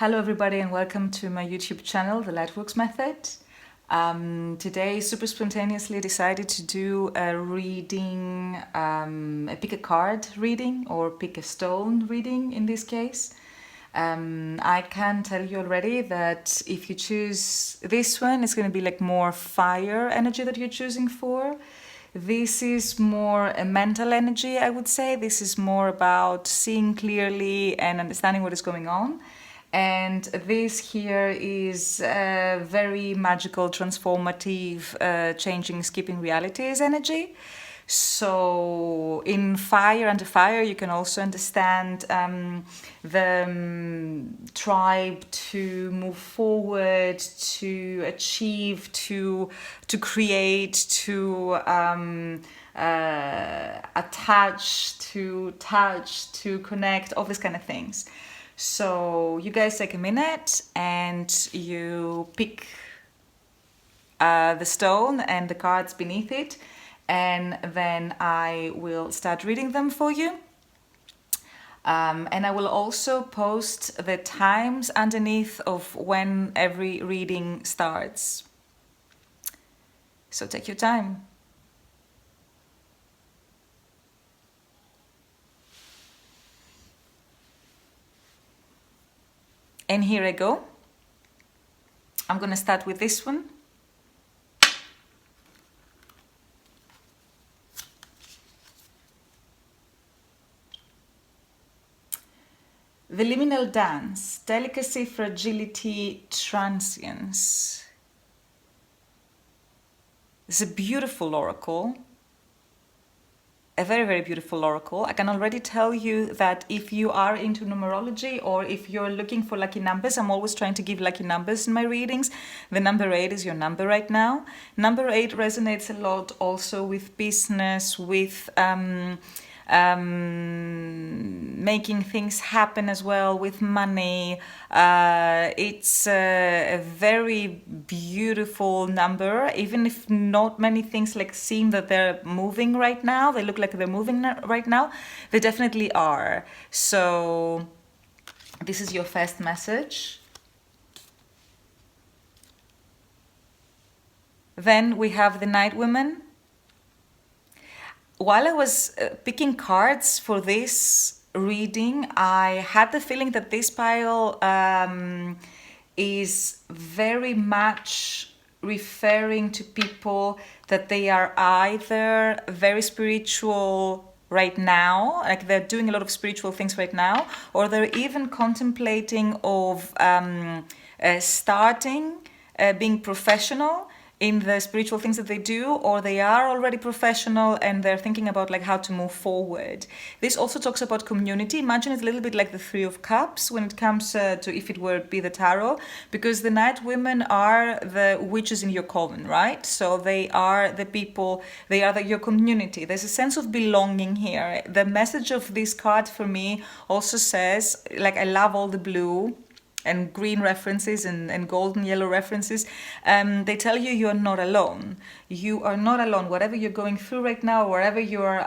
Hello everybody and welcome to my YouTube channel, The Lightworks Method. Today, super spontaneously decided to do a reading, a pick a card reading or pick a stone reading in this case. I can tell you already that if you choose this one, it's going to be like more fire energy that you're choosing for. This is more a mental energy, I would say. This is more about seeing clearly and understanding what is going on. And this here is a very magical, transformative, changing, skipping realities energy. So in fire, under fire, you can also understand the tribe to move forward, to achieve, to create, to attach, to touch, to connect, all these kind of things. So you guys take a minute and you pick the stone and the cards beneath it, and then I will start reading them for you. And I will also post the times underneath of when every reading starts. So take your time. And here I go. I'm going to start with this one. The liminal dance, delicacy, fragility, transience. It's a beautiful oracle. A very, very beautiful oracle. I can already tell you that if you are into numerology or if you're looking for lucky numbers, I'm always trying to give lucky numbers in my readings. The number 8 is your number right now. Number 8 resonates a lot also with business, with making things happen as well, with money. It's a very beautiful number, even if not many things like seem that they're moving right now. They look like they're moving right now. They definitely are. So this is your first message. Then we have the Night Women. While I was picking cards for this reading, I had the feeling that this pile is very much referring to people that they are either very spiritual right now, like they're doing a lot of spiritual things right now, or they're even contemplating of starting being professional in the spiritual things that they do, or they are already professional and they're thinking about like how to move forward. This also talks about community. Imagine it's a little bit like the Three of Cups when it comes to if it were be the tarot, because the Night Women are the witches in your coven, right? So they are the people, they are your community. There's a sense of belonging here. The message of this card for me also says, like, I love all the blue and green references and gold and yellow references. They tell you you're not alone. You are not alone. Whatever you're going through right now, wherever you're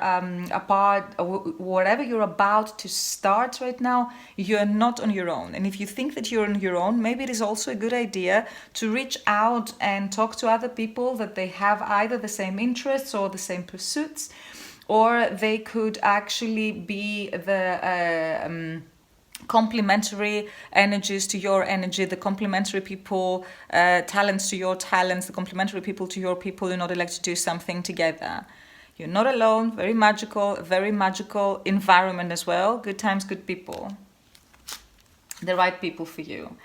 whatever you're about to start right now, you're not on your own. And if you think that you're on your own, maybe it is also a good idea to reach out and talk to other people that they have either the same interests or the same pursuits, or they could actually be the complementary energies to your energy, the complementary people, talents to your talents, the complementary people to your people in order like to do something together. You're not alone. Very magical environment as well. Good times, good people. The right people for you.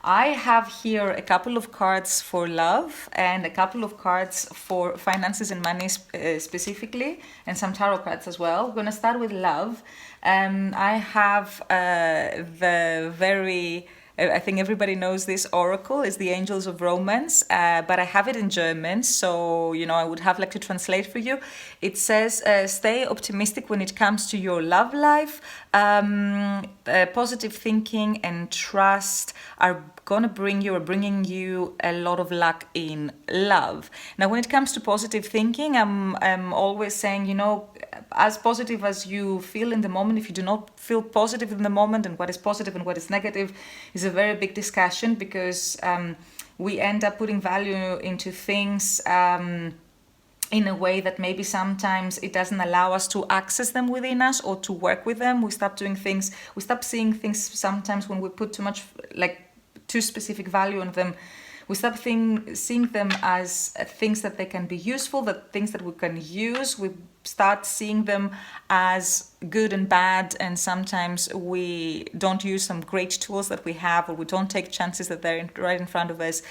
I have here a couple of cards for love and a couple of cards for finances and money specifically, and some tarot cards as well. We're going to start with love. I have the very, I think everybody knows this oracle is the Angels of Romance, but I have it in German, so, you know, I would have like to translate for you. It says, stay optimistic when it comes to your love life. positive thinking and trust are bringing you a lot of luck in love. Now, when it comes to positive thinking, I'm always saying, as positive as you feel in the moment, if you do not feel positive in the moment, and what is positive and what is negative is a very big discussion, because we end up putting value into things in a way that maybe sometimes it doesn't allow us to access them within us or to work with them. We stop seeing things sometimes when we put too specific value on them. We stop seeing them as things that they can be useful, that things that we can use. We start seeing them as good and bad, and sometimes we don't use some great tools that we have, or we don't take chances that they're right in front of us,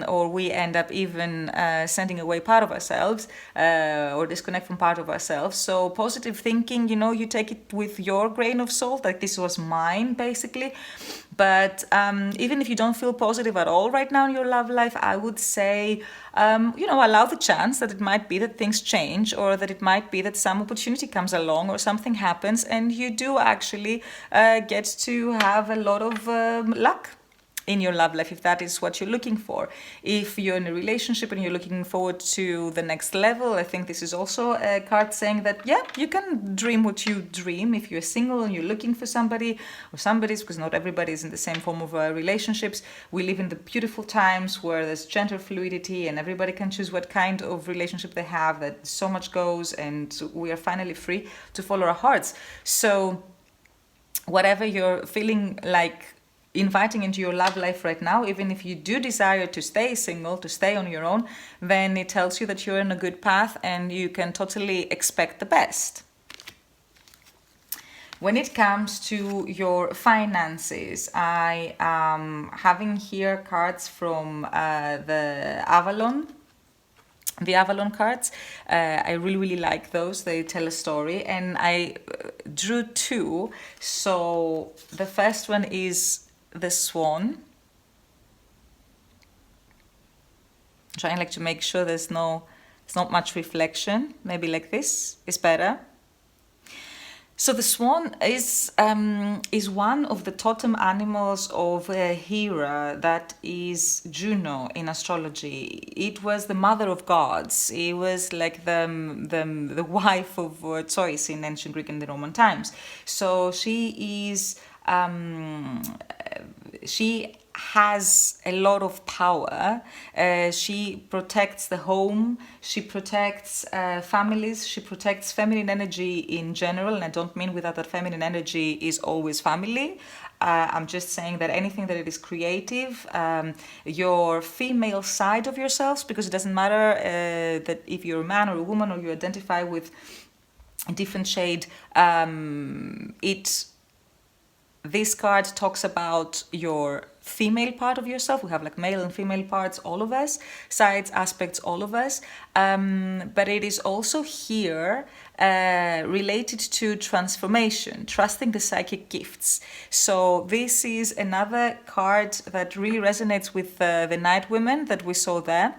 or we end up even sending away part of ourselves, or disconnect from part of ourselves. So positive thinking, you take it with your grain of salt, like this was mine basically. But even if you don't feel positive at all right now in your love life, I would say, allow the chance that it might be that things change, or that it might be that some opportunity comes along or something happens and you do actually get to have a lot of luck in your love life, if that is what you're looking for. If you're in a relationship and you're looking forward to the next level, I think this is also a card saying that, yeah, you can dream what you dream. If you're single and you're looking for somebody or somebody's, because not everybody is in the same form of relationships. We live in the beautiful times where there's gender fluidity and everybody can choose what kind of relationship they have, that so much goes, and we are finally free to follow our hearts. So whatever you're feeling like inviting into your love life right now, even if you do desire to stay single, to stay on your own, then it tells you that you're in a good path and you can totally expect the best. When it comes to your finances, I am having here cards from the Avalon cards. I really like those. They tell a story, and I drew two. So the first one is the swan. Trying to make sure there's not much reflection. Maybe like this is better. So the swan is one of the totem animals of Hera, that is Juno in astrology. It was the mother of gods. It was like the wife of Zeus in ancient Greek and the Roman times. So she has a lot of power. She protects the home, she protects families, she protects feminine energy in general, and I don't mean without that feminine energy is always family. I'm just saying that anything that it is creative, your female side of yourselves, because it doesn't matter that if you're a man or a woman or you identify with a different shade, this card talks about your female part of yourself. We have male and female parts, all of us, sides, aspects, all of us. But it is also here related to transformation, trusting the psychic gifts. So this is another card that really resonates with the Night Women that we saw there.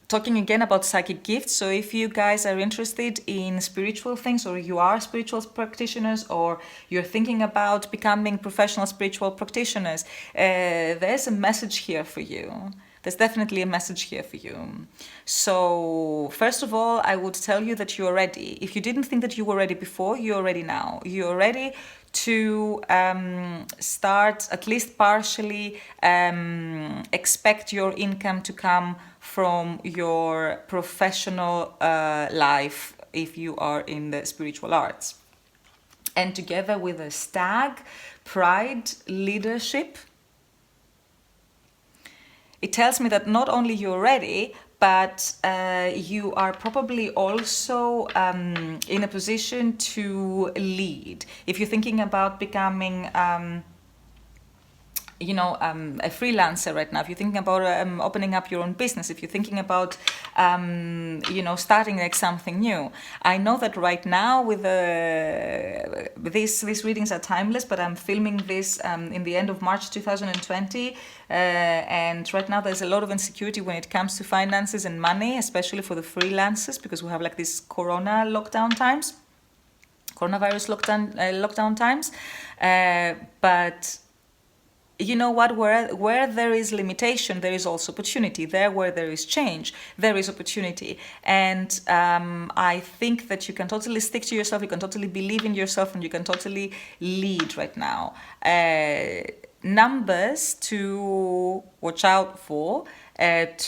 Talking again about psychic gifts. So if you guys are interested in spiritual things, or you are spiritual practitioners, or you're thinking about becoming professional spiritual practitioners, there's a message here for you. There's definitely a message here for you. So first of all, I would tell you that you're ready. If you didn't think that you were ready before, you're ready now. You're ready to start, at least partially, expect your income to come from your professional life if you are in the spiritual arts. And together with a stag, pride, leadership, it tells me that not only you're ready, but you are probably also in a position to lead. If you're thinking about becoming a freelancer right now, if you're thinking about opening up your own business, if you're thinking about starting something new, I know that right now with these readings are timeless, but I'm filming this in the end of March 2020, and right now there's a lot of insecurity when it comes to finances and money, especially for the freelancers, because we have these corona lockdown times. coronavirus lockdown times. But you know what, where there is limitation, there is also opportunity. There where there is change, there is opportunity. And I think that you can totally stick to yourself, you can totally believe in yourself, and you can totally lead right now. Numbers to watch out for, that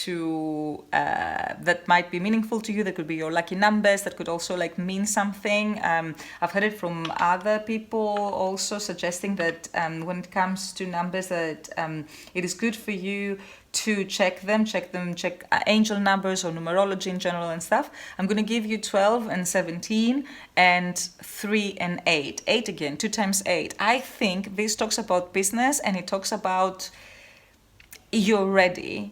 might be meaningful to you. That could be your lucky numbers. That could also like mean something. I've heard it from other people also suggesting that when it comes to numbers, that it is good for you to check angel numbers or numerology in general and stuff. I'm going to give you 12 and 17 and 3 and 8. 8 again, 2 times 8. I think this talks about business, and it talks about you're ready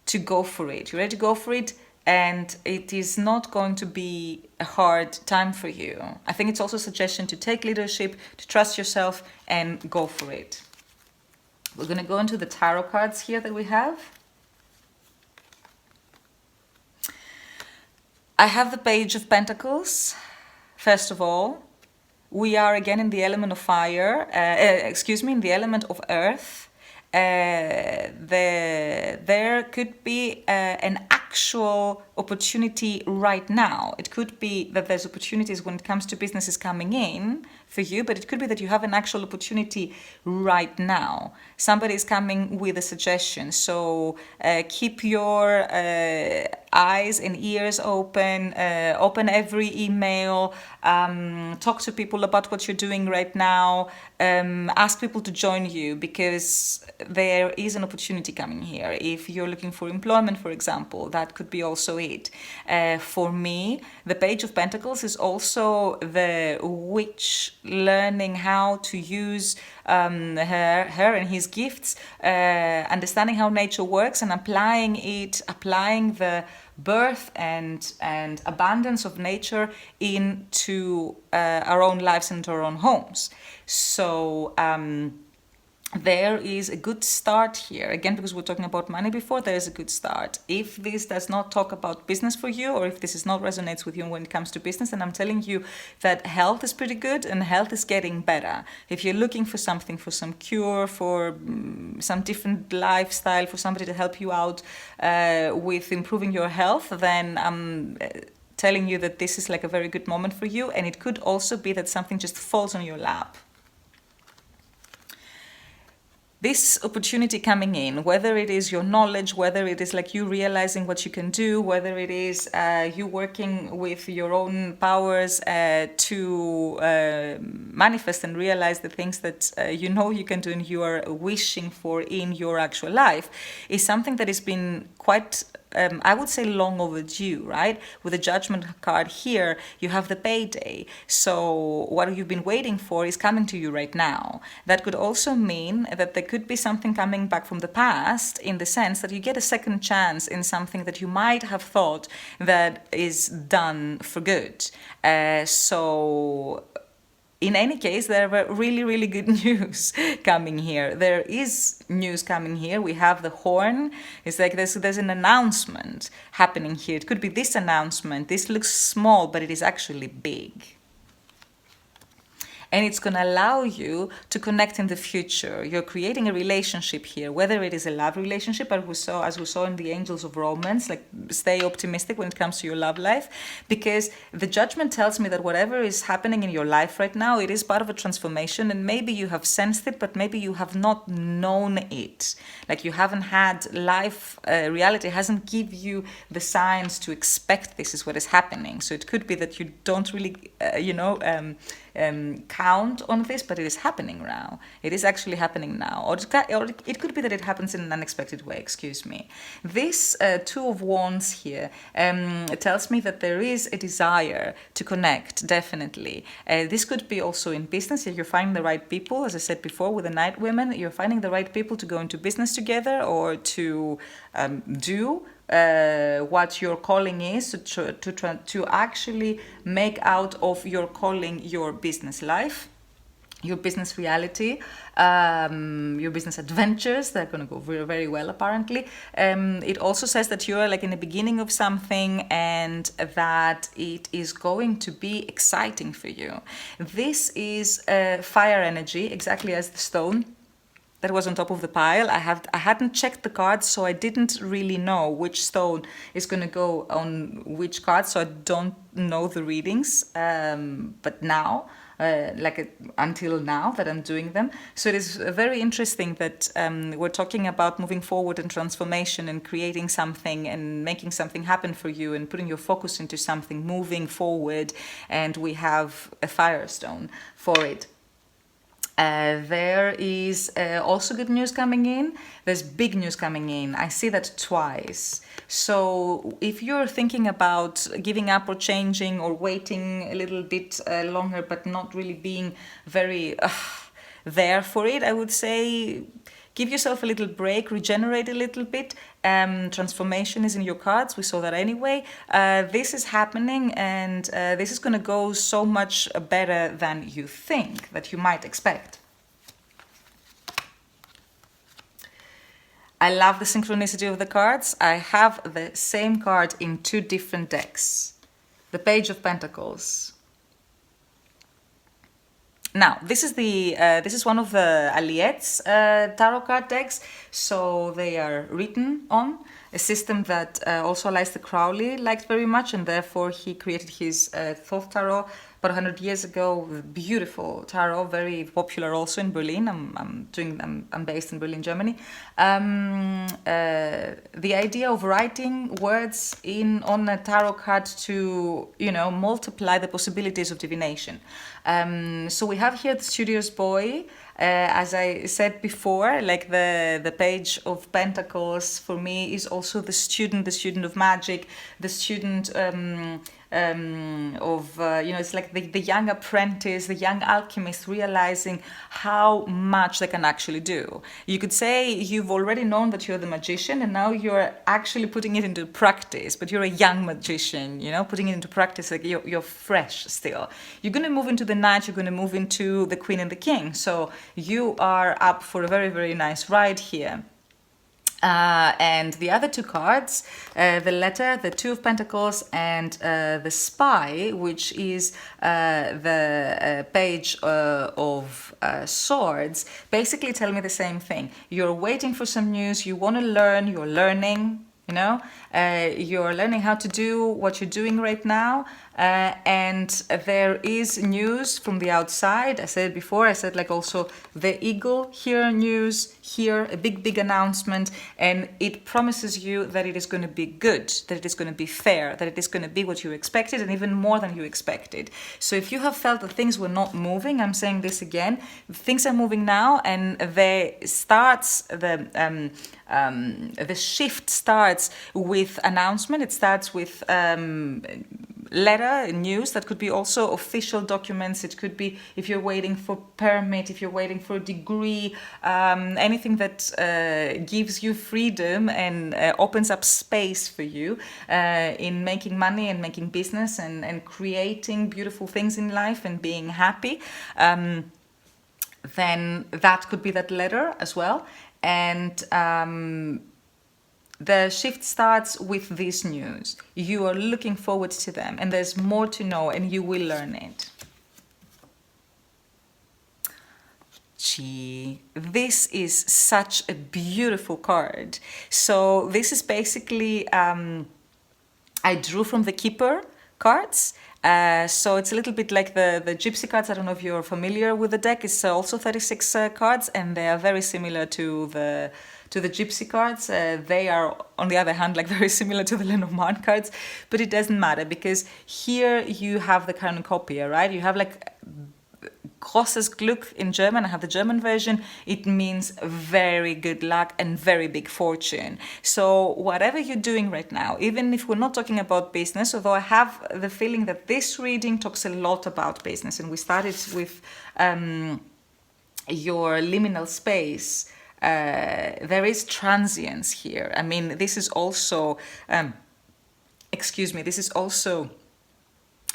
to go for it. You're ready to go for it, and it is not going to be a hard time for you. I think it's also a suggestion to take leadership, to trust yourself, and go for it. We're going to go into the tarot cards here that we have. I have the Page of Pentacles. First of all, we are again in the element of fire, in the element of earth. There could be an actual opportunity right now. It could be that there's opportunities when it comes to businesses coming in for you, but it could be that you have an actual opportunity right now. Somebody is coming with a suggestion. So keep your eyes and ears open, open every email, talk to people about what you're doing right now, ask people to join you, because there is an opportunity coming here. If you're looking for employment, for example, that could be also it. For me, the Page of Pentacles is also the witch learning how to use her and his gifts, understanding how nature works and applying the birth and abundance of nature into our own lives and our own homes. So there is a good start here. Again, because we're talking about money before, there is a good start. If this does not talk about business for you, or if this is not resonates with you when it comes to business, then I'm telling you that health is pretty good and health is getting better. If you're looking for something, for some cure, for some different lifestyle, for somebody to help you out with improving your health, then I'm telling you that this is like a very good moment for you. And it could also be that something just falls on your lap. This opportunity coming in, whether it is your knowledge, whether it is like you realizing what you can do, whether it is you working with your own powers to manifest and realize the things that you know you can do and you are wishing for in your actual life, is something that has been quite I would say long overdue, right? With the Judgment card here, you have the payday. So what you've been waiting for is coming to you right now. That could also mean that there could be something coming back from the past, in the sense that you get a second chance in something that you might have thought that is done for good. So in any case, there are really, really good news coming here. There is news coming here. We have the horn. It's like there's an announcement happening here. It could be this announcement. This looks small, but it is actually big. And it's going to allow you to connect in the future. You're creating a relationship here, whether it is a love relationship, as we saw in the Angels of Romance, like stay optimistic when it comes to your love life, because the Judgment tells me that whatever is happening in your life right now, it is part of a transformation, and maybe you have sensed it, but maybe you have not known it. Like you haven't had life, reality hasn't given you the signs to expect this is what is happening. So it could be that you don't really, count on this, but it is happening now. It is actually happening now. Or it could be that it happens in an unexpected way, excuse me. This Two of Wands here tells me that there is a desire to connect, definitely. This could be also in business. If you're finding the right people, as I said before, with the Night Women, you're finding the right people to go into business together, or to do what your calling is, to actually make out of your calling your business life. your business reality, your business adventures. They're going to go very, very well, apparently. It also says that you're like in the beginning of something and that it is going to be exciting for you. This is fire energy, exactly as the stone that was on top of the pile. I hadn't checked the cards, so I didn't really know which stone is going to go on which card, so I don't know the readings. But now, until now that I'm doing them. So it is very interesting that we're talking about moving forward and transformation and creating something and making something happen for you and putting your focus into something, moving forward, and we have a firestone for it. There is also good news coming in. There's big news coming in. I see that twice. So if you're thinking about giving up or changing or waiting a little bit longer but not really being very there for it, I would say give yourself a little break, regenerate a little bit. Transformation is in your cards. We saw that anyway. This is happening, and this is going to go so much better than you think, that you might expect. I love the synchronicity of the cards. I have the same card in two different decks. The Page of Pentacles. Now, this is one of the Aliette's tarot card decks, so they are written on a system that also Aleister Crowley liked very much, and therefore he created his Thoth Tarot about 100 years ago. Beautiful tarot, very popular also in Berlin. I'm based in Berlin, Germany. The idea of writing words on a tarot card to, multiply the possibilities of divination. So we have here the Studious Boy. As I said before, like the Page of Pentacles for me is also the student of magic, the student it's like the young apprentice, the young alchemist realizing how much they can actually do. You could say you've already known that you're the magician and now you're actually putting it into practice, but you're a young magician, putting it into practice, like you're fresh still. You're going to move into the Knight, you're going to move into the Queen and the King. So you are up for a very, very nice ride here. And the other two cards, the Letter, the Two of Pentacles, and the Spy, which is the Page of Swords, basically tell me the same thing. You're waiting for some news, you want to learn, you're learning. You're learning how to do what you're doing right now, and there is news from the outside. I said before, like also the Eagle here, news here, a big announcement, and it promises you that it is going to be good, that it is going to be fair, that it is going to be what you expected and even more than you expected. So if you have felt that things were not moving, I'm saying this again, things are moving now, and the shift starts with announcement. It starts with letter, news. That could be also official documents. It could be if you're waiting for permit, if you're waiting for a degree, anything that gives you freedom and opens up space for you in making money and making business and creating beautiful things in life and being happy. Then that could be that letter as well. And the shift starts with this news. You are looking forward to them, and there's more to know, and you will learn it. This is such a beautiful card. So this is basically, I drew from the Keeper cards. So it's a little bit like the Gypsy cards. I don't know if you're familiar with the deck. It's also 36 cards, and they are very similar to the Gypsy cards. They are, on the other hand, like very similar to the Lenormand cards, but it doesn't matter because here you have the cornucopia, right? You have like großes Glück in German. I have the German version. It means very good luck and very big fortune. So whatever you're doing right now, even if we're not talking about business, although I have the feeling that this reading talks a lot about business, and we started with your liminal space, there is transience here. I mean, this is also, this is also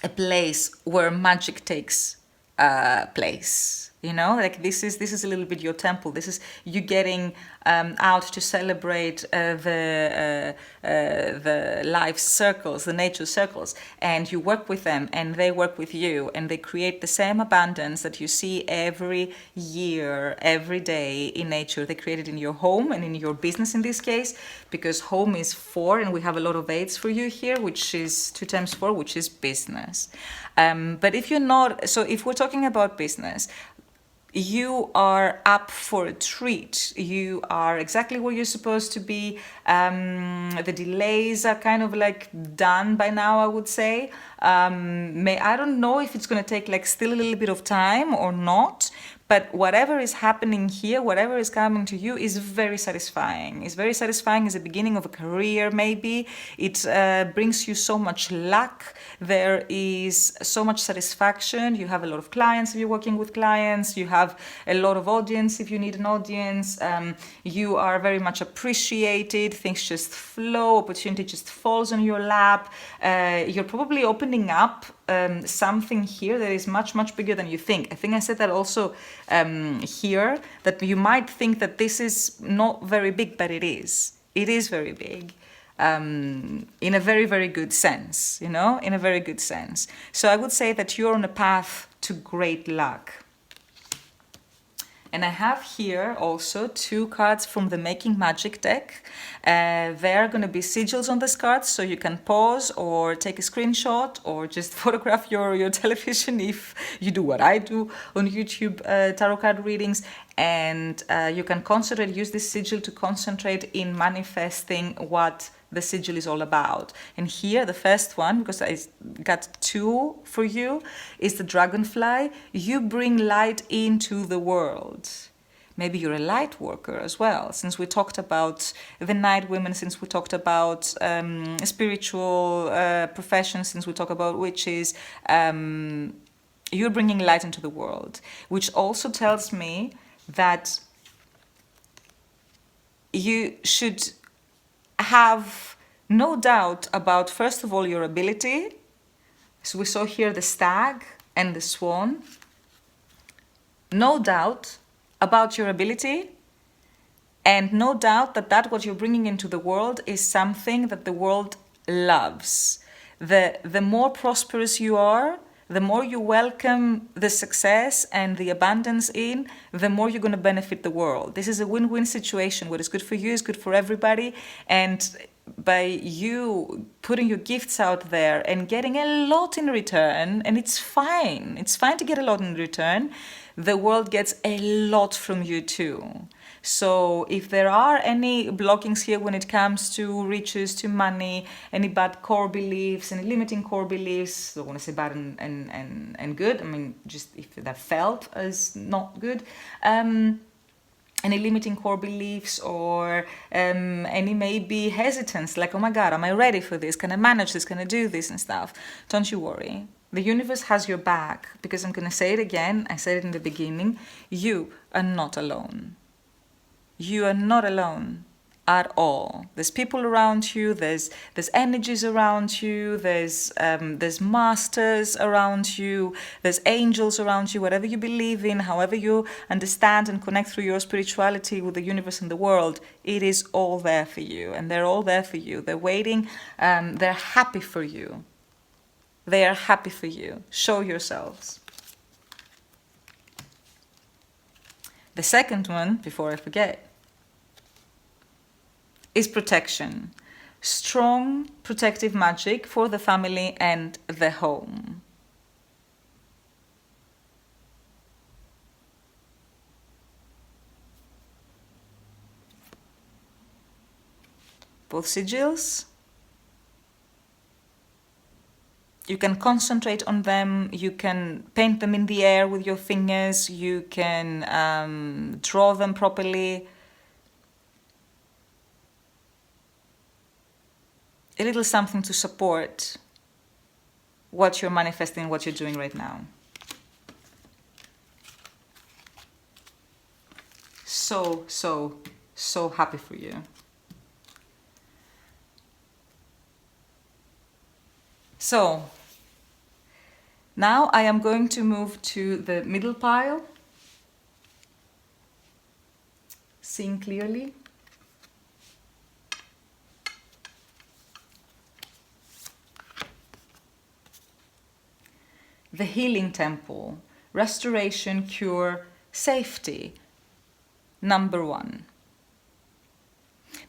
a place where magic takes place. You know, like this is a little bit your temple. This is you getting out to celebrate the life circles, the nature circles, and you work with them, and they work with you, and they create the same abundance that you see every year, every day in nature. They create it in your home and in your business in this case, because home is 4, and we have a lot of 8s for you here, which is 2 times 4, which is business. But if you're not, so if we're talking about business, you are up for a treat. You are exactly where you're supposed to be. The delays are kind of like done by now, I would say. I don't know if it's going to take like still a little bit of time or not, but whatever is happening here, whatever is coming to you is very satisfying. It's very satisfying as a beginning of a career, maybe. It brings you so much luck. There is so much satisfaction. You have a lot of clients if you're working with clients. You have a lot of audience if you need an audience. You are very much appreciated. Things just flow. Opportunity just falls on your lap. You're probably opening up something here that is much, much bigger than you think. I think I said that also here, that you might think that this is not very big, but it is. It is very big. In a very, very good sense, you know, in a very good sense. So I would say that you're on a path to great luck. And I have here also 2 cards from the Making Magic deck. There are going to be sigils on these cards, so you can pause or take a screenshot or just photograph your television if you do what I do on YouTube tarot card readings. And you can concentrate, use this sigil to concentrate in manifesting what the sigil is all about. And here, the first one, because I got 2 for you, is the dragonfly. You bring light into the world. Maybe you're a light worker as well, since we talked about the night women, since we talked about spiritual professions, since we talk about witches. You're bringing light into the world, which also tells me that you should have no doubt about, first of all, your ability. So we saw here the stag and the swan. No doubt about your ability, and no doubt that what you're bringing into the world is something that the world loves. The more prosperous you are, the more you welcome the success and the abundance in, the more you're going to benefit the world. This is a win-win situation. What is good for you is good for everybody. And by you putting your gifts out there and getting a lot in return, and it's fine to get a lot in return, the world gets a lot from you too. So if there are any blockings here when it comes to riches, to money, any bad core beliefs, any limiting core beliefs, I don't want to say bad and good, I mean, just if they're felt as not good, any limiting core beliefs or any maybe hesitance, like, oh my God, am I ready for this? Can I manage this? Can I do this and stuff? Don't you worry. The universe has your back, because I'm going to say it again. I said it in the beginning. You are not alone. You are not alone at all. There's people around you. There's energies around you. There's masters around you. There's angels around you. Whatever you believe in, however you understand and connect through your spirituality with the universe and the world, it is all there for you, and they're all there for you. They're waiting. They're happy for you. They are happy for you. Show yourselves. The second one, before I forget, is protection. Strong protective magic for the family and the home. Both sigils. You can concentrate on them, you can paint them in the air with your fingers, you can draw them properly. A little something to support what you're manifesting, what you're doing right now. So, so, so happy for you. So, now I am going to move to the middle pile, seeing clearly. The healing temple, restoration, cure, safety, number 1.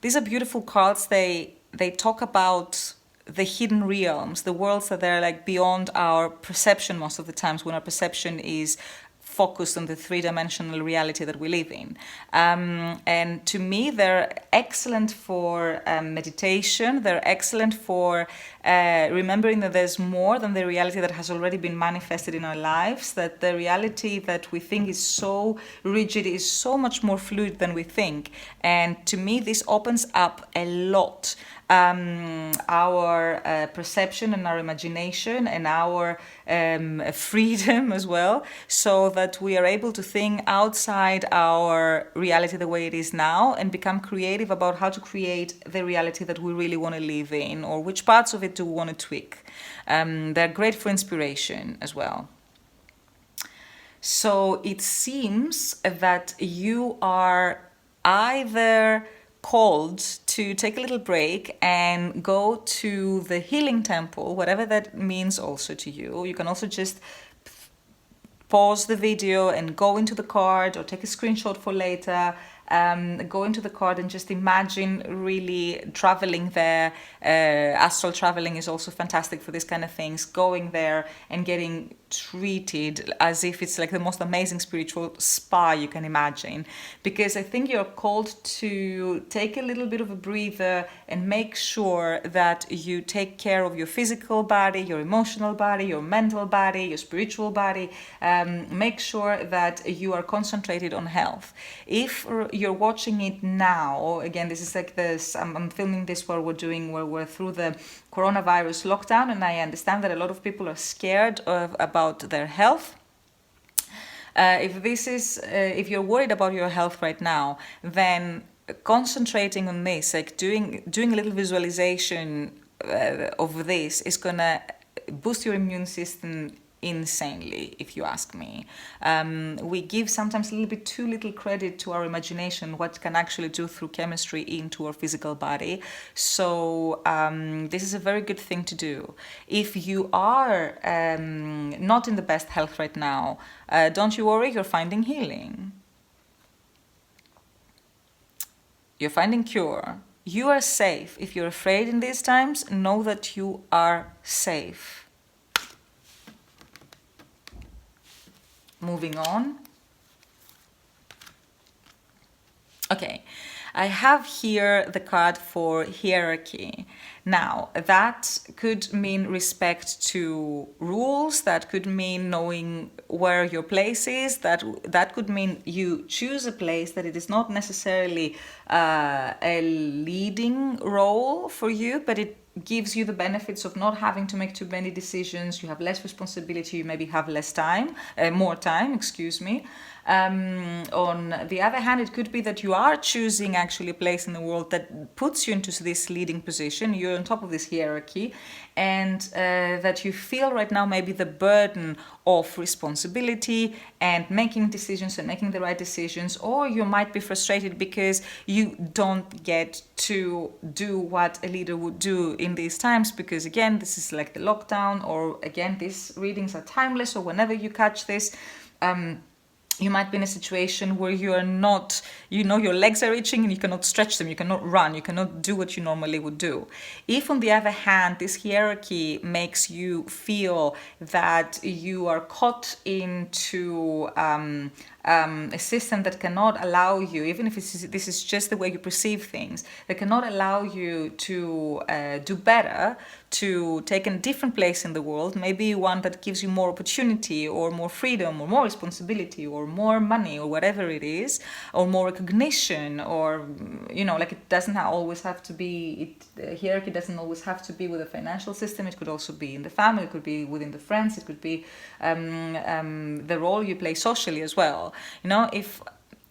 These are beautiful cards. They talk about the hidden realms, the worlds that are like beyond our perception most of the times, when our perception is focused on the three-dimensional reality that we live in. And to me, they're excellent for meditation. They're excellent for remembering that there's more than the reality that has already been manifested in our lives, that the reality that we think is so rigid is so much more fluid than we think. And to me, this opens up a lot our perception and our imagination and our freedom as well, so that we are able to think outside our reality the way it is now and become creative about how to create the reality that we really want to live in, or which parts of it do we want to tweak. They're great for inspiration as well. So it seems that you are either called to take a little break and go to the healing temple, whatever that means also to you. You can also just pause the video and go into the card, or take a screenshot for later. Go into the card and just imagine really traveling there. Astral traveling is also fantastic for this kind of things. Going there and getting treated as if it's like the most amazing spiritual spa you can imagine. Because I think you're called to take a little bit of a breather and make sure that you take care of your physical body, your emotional body, your mental body, your spiritual body. Make sure that you are concentrated on health. If you're watching it now, again, this is like this, I'm filming this while we're through the coronavirus lockdown, and I understand that a lot of people are scared about their health. If you're worried about your health right now, then concentrating on this, like doing a little visualization of this, is gonna boost your immune system insanely, if you ask me. We give sometimes a little bit too little credit to our imagination, what can actually do through chemistry into our physical body. So this is a very good thing to do. If you are not in the best health right now, don't you worry, you're finding healing. You're finding cure. You are safe. If you're afraid in these times, know that you are safe. Moving on. Okay, I have here the card for hierarchy. Now, that could mean respect to rules, that could mean knowing where your place is, that could mean you choose a place that it is not necessarily a leading role for you, but it gives you the benefits of not having to make too many decisions. You have less responsibility, you maybe have more time, excuse me. On the other hand, it could be that you are choosing actually a place in the world that puts you into this leading position. You're on top of this hierarchy, and that you feel right now maybe the burden of responsibility and making decisions and making the right decisions, or you might be frustrated because you don't get to do what a leader would do in these times, because again, this is like the lockdown, or again, these readings are timeless, or whenever you catch this, you might be in a situation where you are not, your legs are itching and you cannot stretch them, you cannot run, you cannot do what you normally would do. If, on the other hand, this hierarchy makes you feel that you are caught into a system that cannot allow you, even if this is just the way you perceive things, that cannot allow you to do better, to take a different place in the world, maybe one that gives you more opportunity or more freedom or more responsibility or more money or whatever it is, or more recognition, or, like it doesn't always have to be, the hierarchy doesn't always have to be with a financial system. It could also be in the family, it could be within the friends, it could be the role you play socially as well. If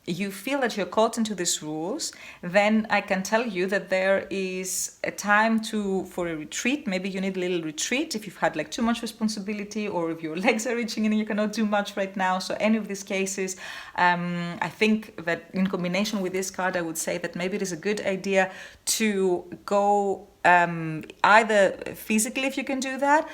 you feel that you're caught into these rules, then I can tell you that there is a time for a retreat. Maybe you need a little retreat if you've had like too much responsibility, or if your legs are itching and you cannot do much right now. So any of these cases, I think that in combination with this card, I would say that maybe it is a good idea to go either physically, if you can do that,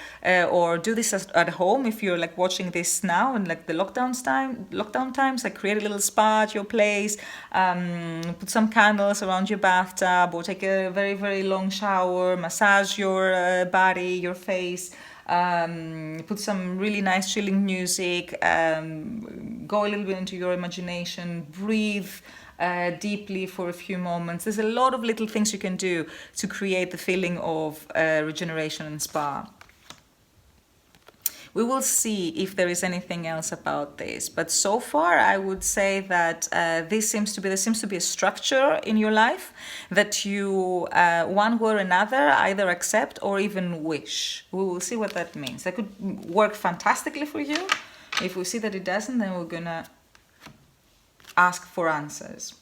or do this at home if you're like watching this now and like the lockdown times, like create a little spa at your place, put some candles around your bathtub, or take a very, very long shower, massage your body, your face, put some really nice chilling music, go a little bit into your imagination, breathe deeply for a few moments. There's a lot of little things you can do to create the feeling of regeneration and spa. We will see if there is anything else about this, but so far I would say that there seems to be a structure in your life that you one way or another either accept or even wish. We will see what that means. That could work fantastically for you. If we see that it doesn't, then we're gonna ask for answers.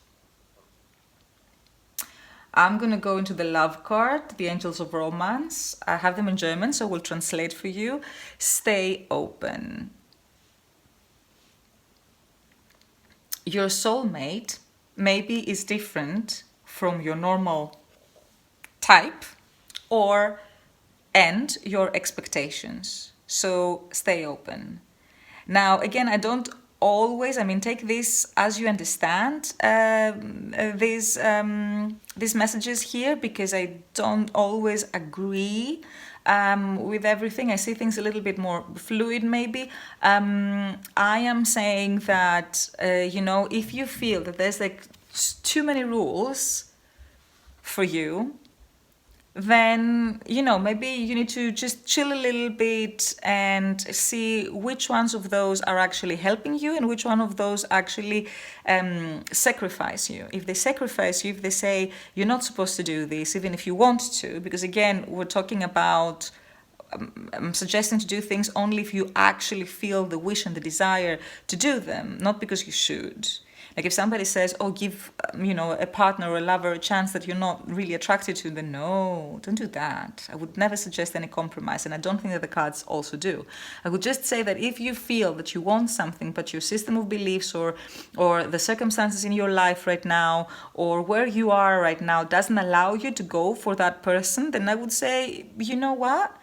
I'm going to go into the love card, the angels of romance. I have them in German, so we'll translate for you. Stay open. Your soulmate maybe is different from your normal type and your expectations. So stay open. Now, again, I don't always, take this as you understand these messages here, because I don't always agree with everything. I see things a little bit more fluid maybe. I am saying that, if you feel that there's like too many rules for you, then, maybe you need to just chill a little bit and see which ones of those are actually helping you and which one of those actually sacrifice you. If they sacrifice you, if they say you're not supposed to do this, even if you want to, because again, we're talking about I'm suggesting to do things only if you actually feel the wish and the desire to do them, not because you should. Like if somebody says, oh, give, a partner or a lover a chance that you're not really attracted to, then no, don't do that. I would never suggest any compromise, and I don't think that the cards also do. I would just say that if you feel that you want something, but your system of beliefs or the circumstances in your life right now, or where you are right now doesn't allow you to go for that person, then I would say, you know what?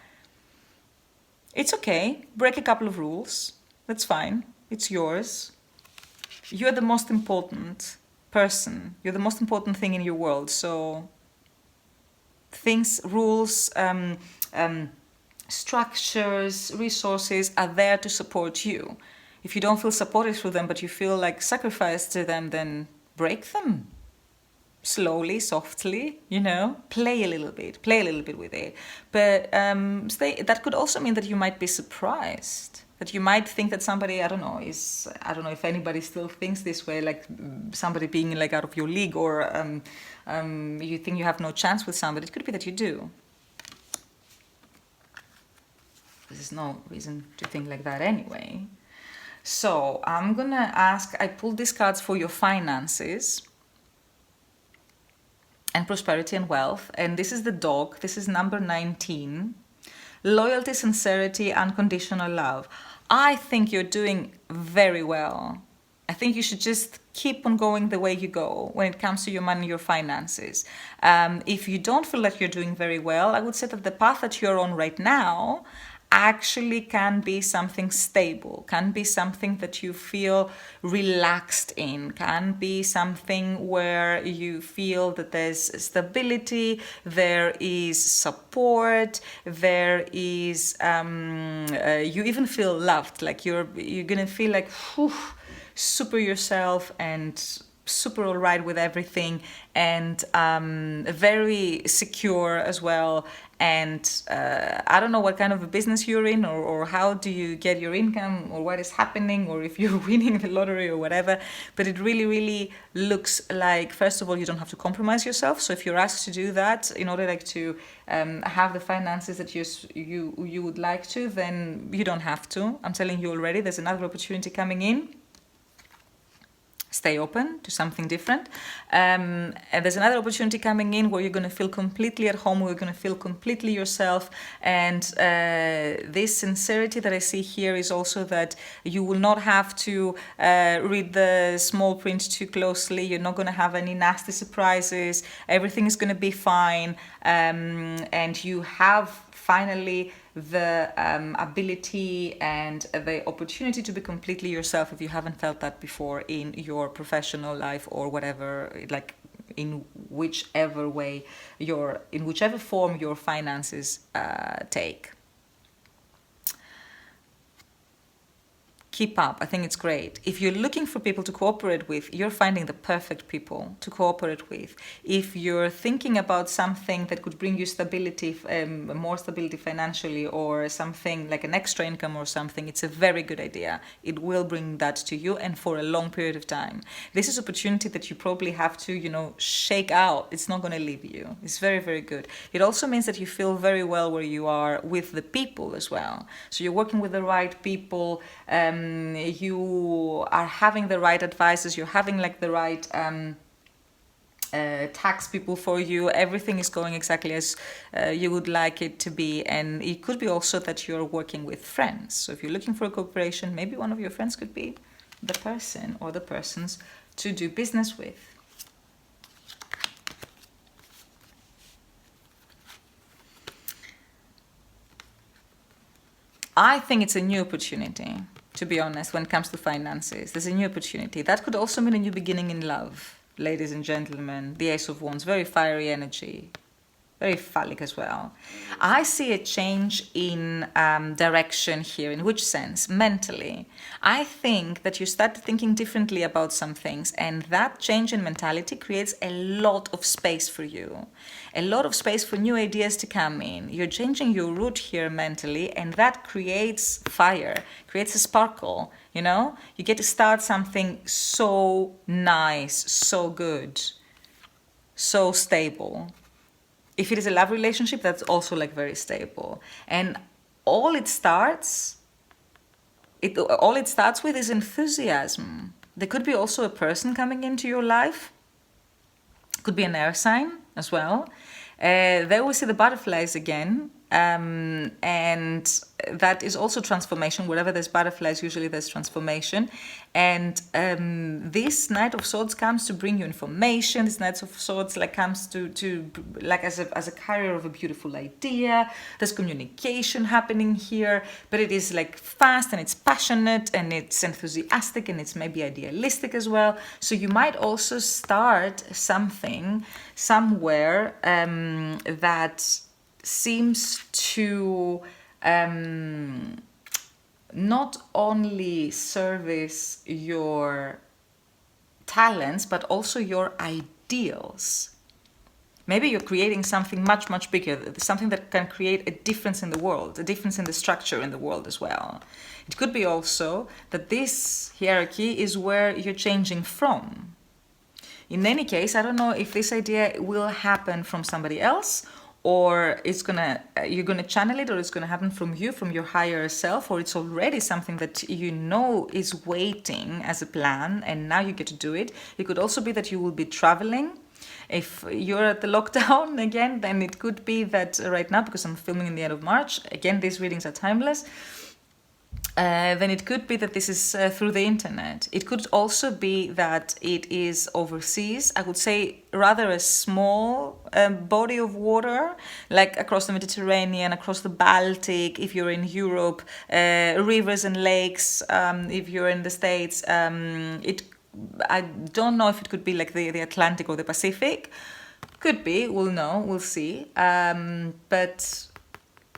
It's okay. Break a couple of rules. That's fine. It's yours. You're the most important person. You're the most important thing in your world. So things, rules, structures, resources are there to support you. If you don't feel supported through them, but you feel like sacrificed to them, then break them. Slowly, softly, play a little bit with it. But that could also mean that you might be surprised. That you might think that somebody, I don't know if anybody still thinks this way, like somebody being like out of your league, or you think you have no chance with somebody. It could be that you do. There's no reason to think like that anyway. So I'm gonna ask, I pulled these cards for your finances and prosperity and wealth. And this is the dog. This is number 19. Loyalty, sincerity, unconditional love. I think you're doing very well. I think you should just keep on going the way you go when it comes to your money, your finances. If you don't feel like you're doing very well, I would say that the path that you're on right now actually can be something stable, can be something that you feel relaxed in, can be something where you feel that there's stability, there is support, there is you even feel loved, like you're gonna feel like super yourself and super all right with everything, and very secure as well. And I don't know what kind of a business you're in, or how do you get your income, or what is happening, or if you're winning the lottery or whatever, but it really, really looks like, first of all, you don't have to compromise yourself. So if you're asked to do that in order to have the finances that you would like to, then you don't have to. I'm telling you already, there's another opportunity coming in. stay open to something different. And there's another opportunity coming in where you're going to feel completely at home, where you're going to feel completely yourself. And this sincerity that I see here is also that you will not have to read the small print too closely. You're not going to have any nasty surprises. Everything is going to be fine. And you have finally the ability and the opportunity to be completely yourself if you haven't felt that before in your professional life or whatever, like in whichever way in whichever form your finances take. Keep up. I think it's great. If you're looking for people to cooperate with, you're finding the perfect people to cooperate with. If you're thinking about something that could bring you stability, more stability financially, or something like an extra income or something, it's a very good idea. It will bring that to you, and for a long period of time. This is opportunity that you probably have to, shake out. It's not going to leave you. It's very, very good. It also means that you feel very well where you are with the people as well. So you're working with the right people. You are having the right advisors, you're having like the right tax people for you. Everything is going exactly as you would like it to be. And it could be also that you're working with friends. So if you're looking for a cooperation, maybe one of your friends could be the person or the persons to do business with. I think it's a new opportunity, to be honest, when it comes to finances. There's a new opportunity. That could also mean a new beginning in love, ladies and gentlemen. The Ace of Wands, very fiery energy, very phallic as well. I see a change in direction here. In which sense? Mentally. I think that you start thinking differently about some things, and that change in mentality creates a lot of space for you. A lot of space for new ideas to come in. You're changing your route here mentally, and that creates fire, creates a sparkle, You get to start something so nice, so good, so stable. If it is a love relationship, that's also like very stable. And all it starts with is enthusiasm. There could be also a person coming into your life. Could be an air sign as well. There we see the butterflies again. And that is also transformation. Wherever there's butterflies, usually there's transformation. And this Knight of Swords comes to bring you information. This Knight of Swords comes to like as a carrier of a beautiful idea. There's communication happening here, but it is like fast and it's passionate and it's enthusiastic and it's maybe idealistic as well. So you might also start something somewhere that seems to not only service your talents, but also your ideals. Maybe you're creating something much, much bigger, something that can create a difference in the world, a difference in the structure in the world as well. It could be also that this hierarchy is where you're changing from. In any case, I don't know if this idea will happen from somebody else, or you're gonna channel it, or it's gonna happen from you, from your higher self, or it's already something that is waiting as a plan, and now you get to do it. It could also be that you will be traveling. If you're at the lockdown again, then it could be that right now, because I'm filming in the end of March, again, these readings are timeless. Then it could be that this is through the internet. It could also be that it is overseas. I would say rather a small body of water, like across the Mediterranean, across the Baltic, if you're in Europe, rivers and lakes, if you're in the States. I don't know if it could be like the Atlantic or the Pacific. Could be, we'll know, we'll see. But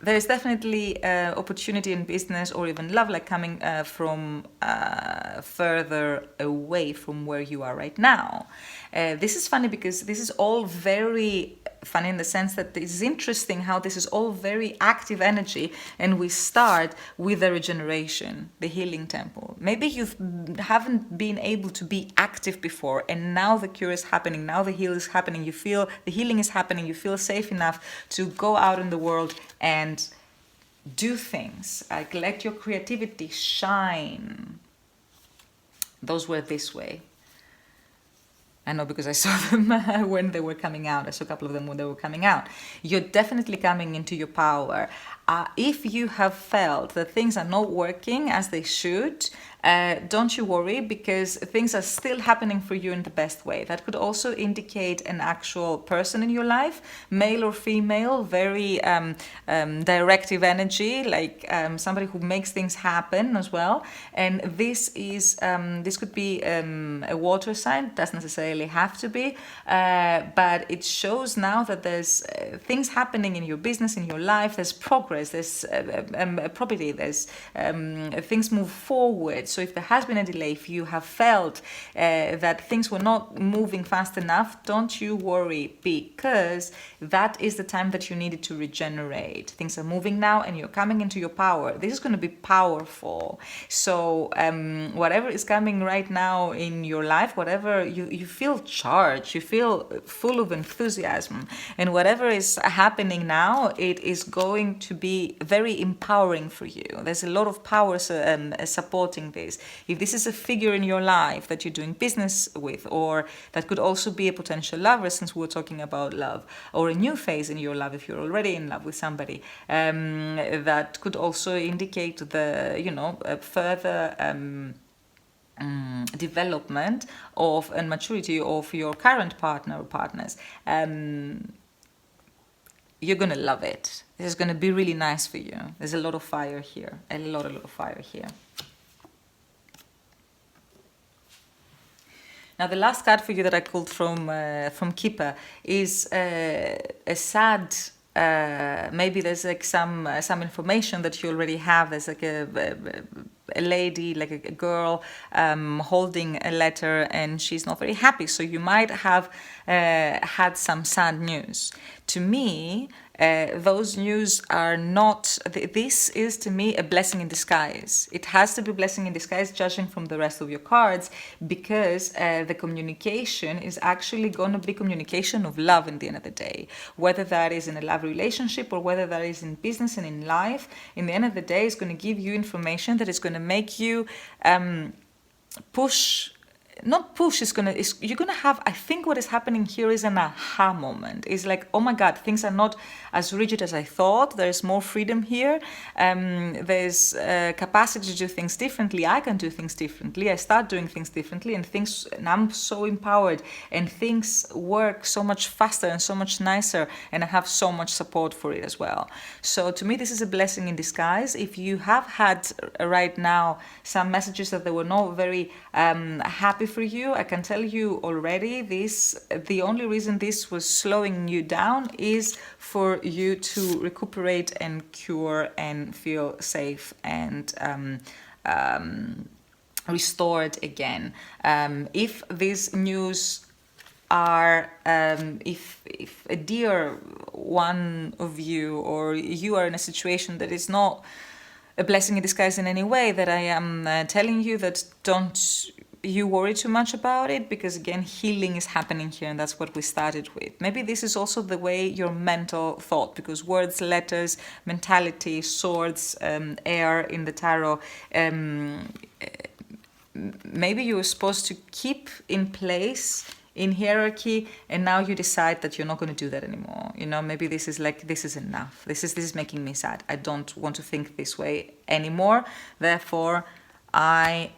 there is definitely opportunity in business or even love, coming from further away from where you are right now. This is funny because this is all very funny in the sense that it is interesting how this is all very active energy, and we start with the regeneration, the healing temple. Maybe you haven't been able to be active before, and now the cure is happening, now the heal is happening, you feel the healing is happening, you feel safe enough to go out in the world and do things, let your creativity shine. Those were this way. I know because I saw them when they were coming out. I saw a couple of them when they were coming out. You're definitely coming into your power. If you have felt that things are not working as they should, don't you worry, because things are still happening for you in the best way. That could also indicate an actual person in your life, male or female, very directive energy, like somebody who makes things happen as well. And this could be a water sign. Doesn't necessarily have to be, but it shows now that there's things happening in your business, in your life. There's progress. There's property. There's things move forward. So if there has been a delay, if you have felt that things were not moving fast enough, don't you worry, because that is the time that you needed to regenerate. Things are moving now and you're coming into your power. This is going to be powerful. So whatever is coming right now in your life, whatever you feel charged, you feel full of enthusiasm, and whatever is happening now, it is going to be very empowering for you. There's a lot of power supporting this. If this is a figure in your life that you're doing business with, or that could also be a potential lover, since we're talking about love, or a new phase in your love if you're already in love with somebody, that could also indicate the further development of and maturity of your current partner or partners. You're gonna love it. This is gonna be really nice for you. There's a lot of fire here, a lot of fire here. Now, the last card for you that I pulled from Keeper is a sad. Maybe there's like some information that you already have. There's like a lady, like a girl, holding a letter, and she's not very happy. So you might have had some sad news. To me, those news are not. This is to me a blessing in disguise. It has to be a blessing in disguise, judging from the rest of your cards, because the communication is actually going to be communication of love in the end of the day. Whether that is in a love relationship or whether that is in business and in life, in the end of the day, it's going to give you information that is going to make you push. Not push, you're gonna have, I think what is happening here is an aha moment. It's like, oh my God, things are not as rigid as I thought. There's more freedom here. There's capacity to do things differently. I can do things differently. I start doing things differently, and I'm so empowered, and things work so much faster and so much nicer, and I have so much support for it as well. So to me, this is a blessing in disguise. If you have had right now some messages that they were not very happy for you, I can tell you already, the only reason this was slowing you down is for you to recuperate and cure and feel safe and restored again. If these news are, if a dear one of you, or you are in a situation that is not a blessing in disguise in any way, that I am telling you that don't you worry too much about it, because again, healing is happening here, and that's what we started with. Maybe this is also the way your mental thought, because words, letters, mentality, swords, air in the tarot, maybe you were supposed to keep in place in hierarchy, and now you decide that you're not going to do that anymore. Maybe this is like, this is enough. This is making me sad. I don't want to think this way anymore. Therefore, I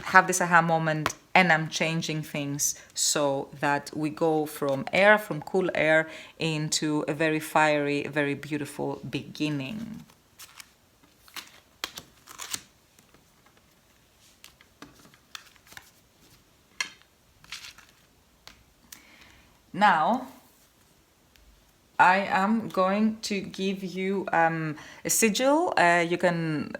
have this aha moment, and I'm changing things so that we go from cool air, into a very fiery, very beautiful beginning. Now, I am going to give you a sigil. You can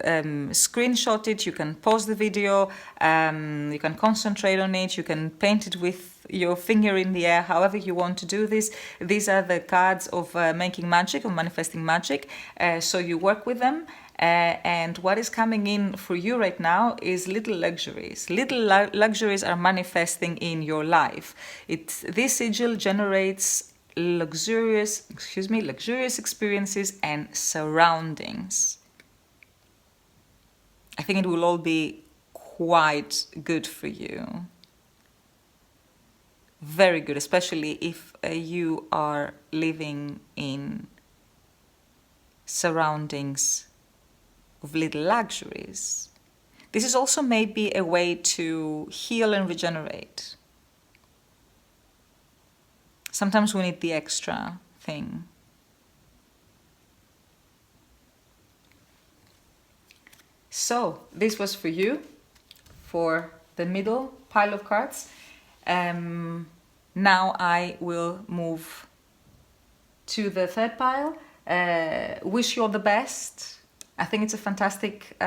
screenshot it, you can pause the video, you can concentrate on it, you can paint it with your finger in the air, however you want to do this. These are the cards of making magic, of manifesting magic, so you work with them. And what is coming in for you right now is little luxuries. Little luxuries are manifesting in your life. This sigil generates luxurious experiences and surroundings. I think it will all be quite good for you. Very good, especially if you are living in surroundings of little luxuries. This is also maybe a way to heal and regenerate. Sometimes we need the extra thing. So this was for you, for the middle pile of cards. Now I will move to the third pile. Wish you all the best. I think it's a fantastic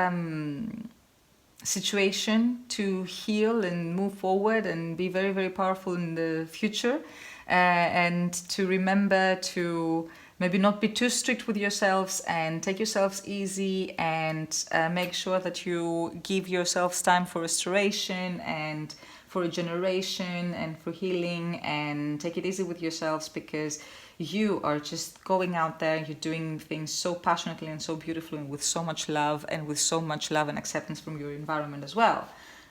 situation to heal and move forward and be very, very powerful in the future. And to remember to maybe not be too strict with yourselves and take yourselves easy, and make sure that you give yourselves time for restoration and for regeneration and for healing, and take it easy with yourselves, because you are just going out there, you're doing things so passionately and so beautifully and with so much love, and with so much love and acceptance from your environment as well.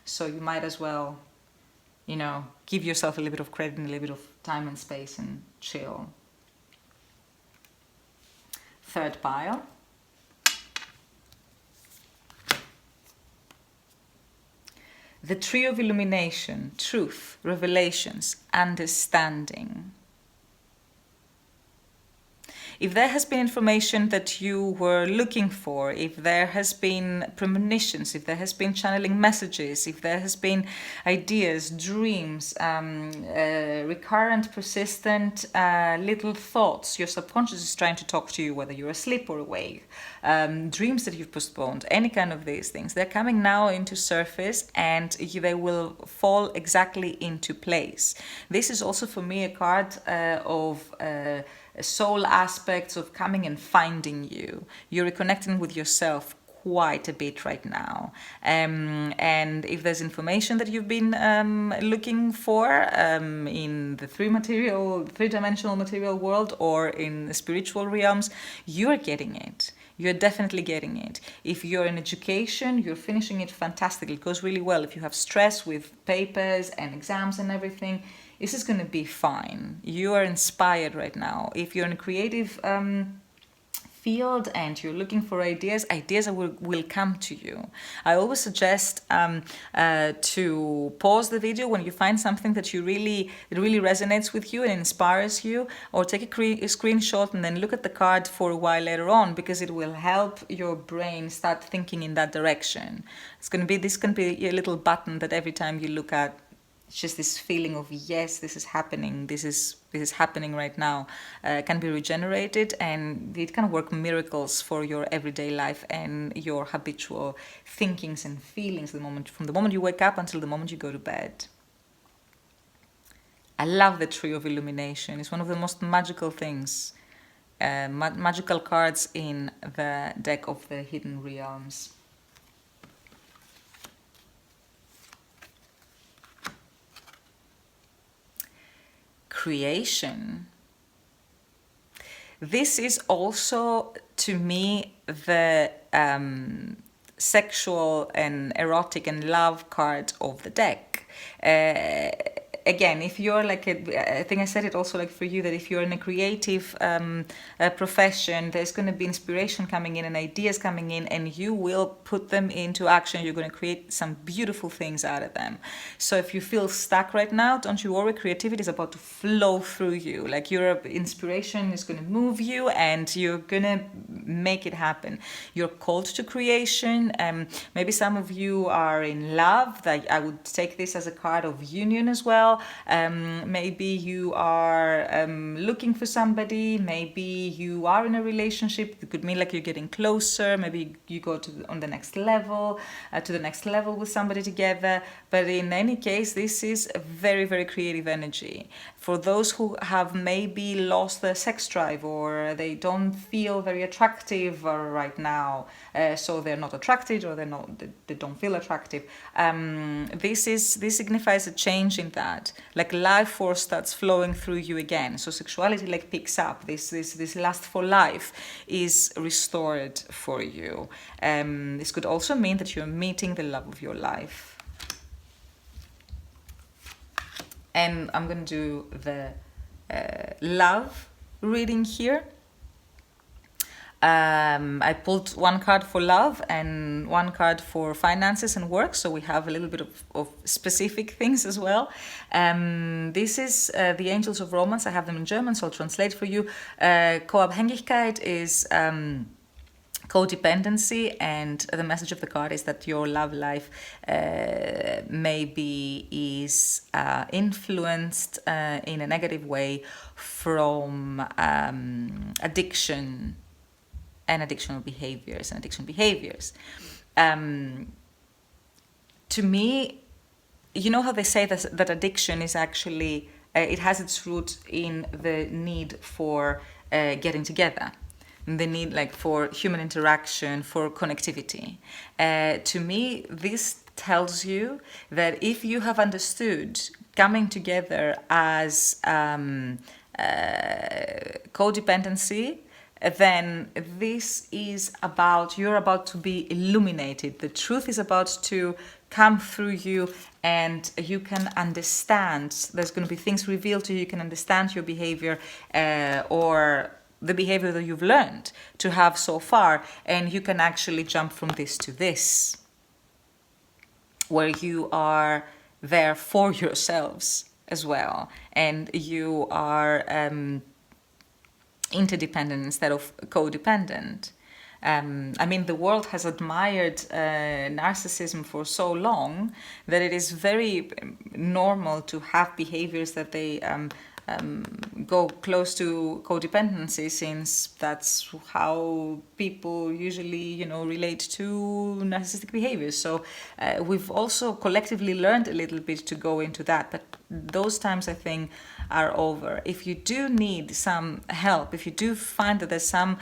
So you might as well, give yourself a little bit of credit and a little bit of time and space and chill. Third pile. The tree of illumination, truth, revelations, understanding. If there has been information that you were looking for, if there has been premonitions, if there has been channeling messages, if there has been ideas, dreams, recurrent, persistent little thoughts, your subconscious is trying to talk to you, whether you're asleep or awake, dreams that you've postponed, any kind of these things, they're coming now into surface, and they will fall exactly into place. This is also for me a card of soul aspects of coming and finding you. You're reconnecting with yourself quite a bit right now. And if there's information that you've been looking for in the three-dimensional material world or in the spiritual realms, you're getting it. You're definitely getting it. If you're in education, you're finishing it fantastically. It goes really well. If you have stress with papers and exams and everything, this is going to be fine. You are inspired right now. If you're in a creative field and you're looking for ideas will come to you. I always suggest to pause the video when you find something that really resonates with you and inspires you, or take a screenshot and then look at the card for a while later on, because it will help your brain start thinking in that direction. This can be a little button that every time you look at, it's just this feeling of, yes, this is happening, this is happening right now, can be regenerated, and it can work miracles for your everyday life and your habitual thinkings and feelings from the moment you wake up until the moment you go to bed. I love the Tree of Illumination. It's one of the most magical things, magical cards in the deck of the Hidden Realms. Creation. This is also, to me, the sexual and erotic and love card of the deck. Again, if you're I think I said it also for you, that if you're in a creative profession, there's going to be inspiration coming in and ideas coming in, and you will put them into action. You're going to create some beautiful things out of them. So if you feel stuck right now, don't you worry. Creativity is about to flow through you. Your inspiration is going to move you, and you're going to make it happen. You're called to creation. Maybe some of you are in love. I would take this as a card of union as well. Maybe you are looking for somebody. Maybe you are in a relationship. It could mean you're getting closer. Maybe you go to the next level with somebody together. But in any case, this is a very, very creative energy. For those who have maybe lost their sex drive, or they don't feel very attractive right now, so they're not attracted, or they don't feel attractive. This signifies a change in that. Life force starts flowing through you again. So sexuality picks up. This lust for life is restored for you. This could also mean that you're meeting the love of your life. And I'm going to do the love reading here. I pulled one card for love and one card for finances and work, so we have a little bit of specific things as well. This is the Angels of Romance. I have them in German, so I'll translate for you. Co-Abhängigkeit is codependency, and the message of the card is that your love life maybe is influenced in a negative way from addiction and addiction behaviors. To me, you know how they say that addiction is actually, it has its root in the need for getting together, the need like for human interaction, for connectivity. To me, this tells you that if you have understood coming together as codependency, then this is about, you're about to be illuminated. The truth is about to come through you, and you can understand. There's going to be things revealed to you. You can understand your behavior or the behavior that you've learned to have so far, and you can actually jump from this to this, where you are there for yourselves as well, and you are interdependent instead of codependent. I mean, the world has admired narcissism for so long that it is very normal to have behaviors that they go close to codependency, since that's how people usually, relate to narcissistic behaviors. So we've also collectively learned a little bit to go into that, but those times, I think, are over. If you do need some help, if you do find that there's some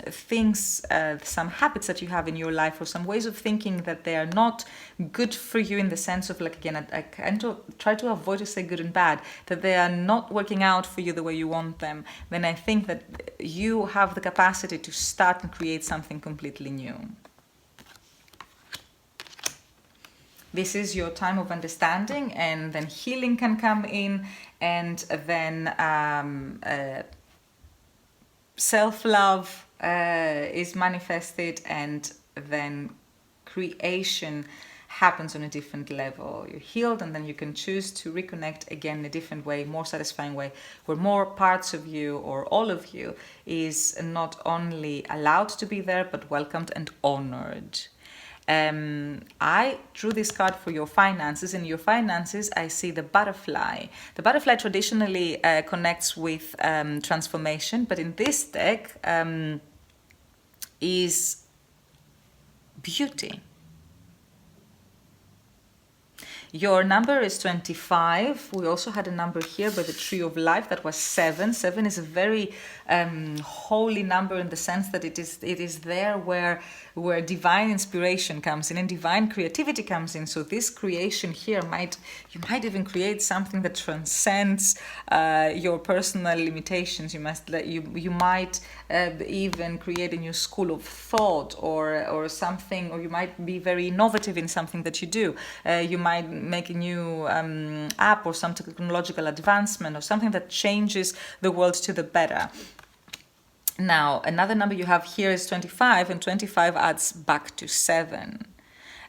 things, some habits that you have in your life, or some ways of thinking that they are not good for you, in the sense of, like, again, I kind of try to avoid to say good and bad, that they are not working out for you the way you want them, then I think that you have the capacity to start and create something completely new. This is your time of understanding, and then healing can come in, and then self-love is manifested, and then creation happens on a different level. You're healed, and then you can choose to reconnect again in a different way, more satisfying way, where more parts of you, or all of you, is not only allowed to be there, but welcomed and honored. I drew this card for your finances. In your finances, I see the butterfly. The butterfly traditionally connects with transformation, but in this deck is beauty. Your number is 25. We also had a number here by the Tree of Life that was 7. 7 is a very holy number, in the sense that it is there where divine inspiration comes in and divine creativity comes in. So this creation here you might even create something that transcends your personal limitations. You might even create a new school of thought, or something, or you might be very innovative in something that you do. You might make a new app, or some technological advancement, or something that changes the world to the better. Now, another number you have here is 25, and 25 adds back to 7.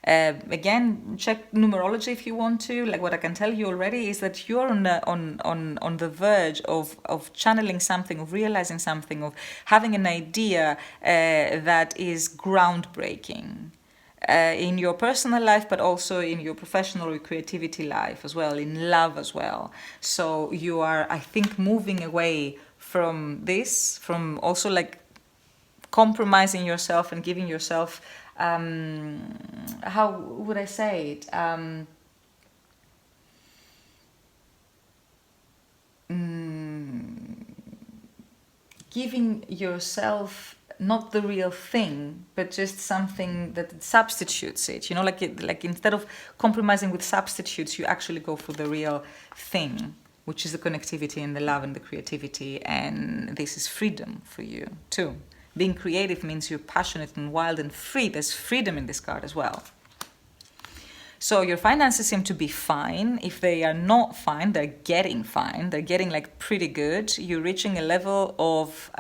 Again, check numerology if you want to. Like, what I can tell you already is that you're on the verge of channeling something, of realizing something, of having an idea that is groundbreaking. In your personal life, but also in your professional or creativity life as well, in love as well. So you are, I think, moving away from this, from also like compromising yourself and giving yourself, how would I say it? Giving yourself not the real thing, but just something that substitutes it. Like instead of compromising with substitutes, you actually go for the real thing, which is the connectivity and the love and the creativity. And this is freedom for you too. Being creative means you're passionate and wild and free. There's freedom in this card as well. So your finances seem to be fine. If they are not fine, they're getting fine. They're getting like pretty good. You're reaching a level of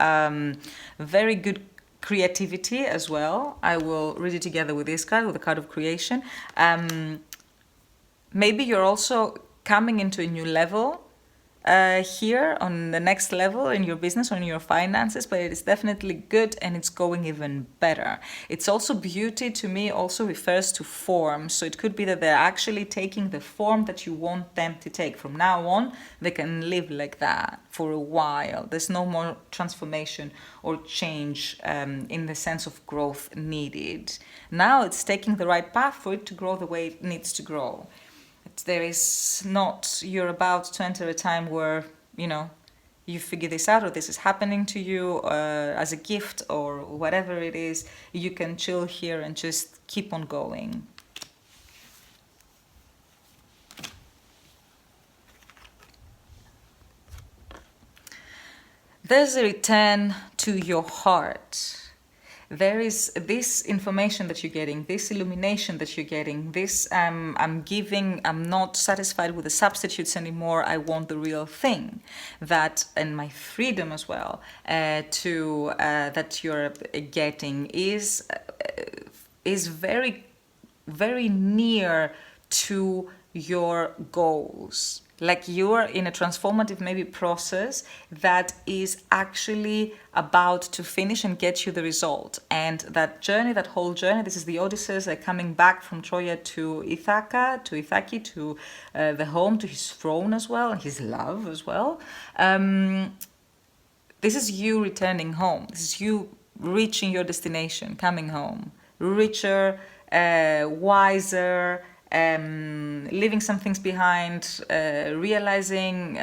very good creativity as well. I will read it together with this card, with the card of creation. Maybe you're also coming into a new level here on the next level in your business or in your finances, but it is definitely good and it's going even better. It's also beauty to me also refers to form. So it could be that they're actually taking the form that you want them to take. From now on, they can live like that for a while. There's no more transformation or change in the sense of growth needed. Now it's taking the right path for it to grow the way it needs to grow. There is not, you're about to enter a time where, you figure this out or this is happening to you as a gift or whatever it is. You can chill here and just keep on going. There's a return to your heart. There is this information that you're getting, this illumination that you're getting, this I'm giving, I'm not satisfied with the substitutes anymore, I want the real thing. That, and my freedom as well, that you're getting is very, very near to your goals. Like you're in a transformative maybe process that is actually about to finish and get you the result. And that journey, that whole journey, this is the Odysseus coming back from Troya to Ithaca, to the home, to his throne as well, and his love as well. This is you returning home. This is you reaching your destination, coming home. Richer, wiser, leaving some things behind, realizing